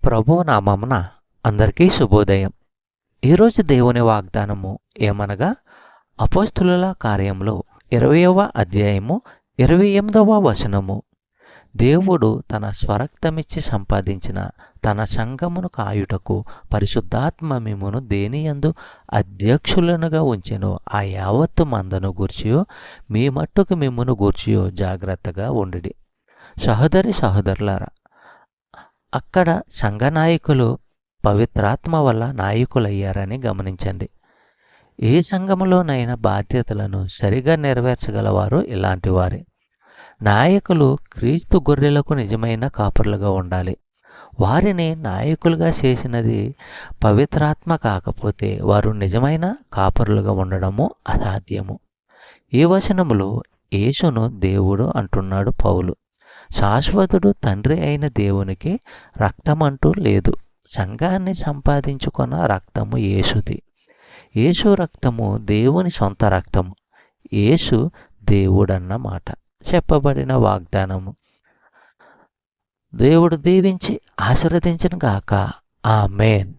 ప్రభువు నామమున అందరికీ శుభోదయం. ఈరోజు దేవుని వాగ్దానము ఏమనగా, అపోస్తులుల కార్యములు 20వ అధ్యాయము 28వ వచనము. దేవుడు తన స్వరక్తమిచ్చి సంపాదించిన తన సంఘమును కాయుటకు పరిశుద్ధాత్మ మిమ్మును దేనియందు అధ్యక్షులనుగా ఉంచెను. ఆ యావత్తు మందను గూర్చియో మీ మట్టుకు మిమ్మును గూర్చియో జాగ్రత్తగా ఉండుడి. సహోదరులారా, అక్కడ సంఘ నాయకులు పవిత్రాత్మ వల్ల నాయకులయ్యారని గమనించండి. ఏ సంఘములోనైనా బాధ్యతలను సరిగా నెరవేర్చగలవారు ఇలాంటి వారే. నాయకులు క్రీస్తు గొర్రెలకు నిజమైన కాపరులుగా ఉండాలి. వారిని నాయకులుగా చేసినది పవిత్రాత్మ కాకపోతే వారు నిజమైన కాపరులుగా ఉండడము అసాధ్యము. ఈ వచనములో యేసును దేవుడు అంటున్నాడు పౌలు. శాశ్వతుడు తండ్రి అయిన దేవునికి రక్తమంటూ లేదు. సంఘాన్ని సంపాదించుకున్న రక్తము యేసుది. యేసు రక్తము దేవుని సొంత రక్తము. యేసు దేవుడన్నమాట. చెప్పబడిన వాగ్దానము దేవుడు దీవించి ఆశీర్వదించును గాక. ఆమేన్.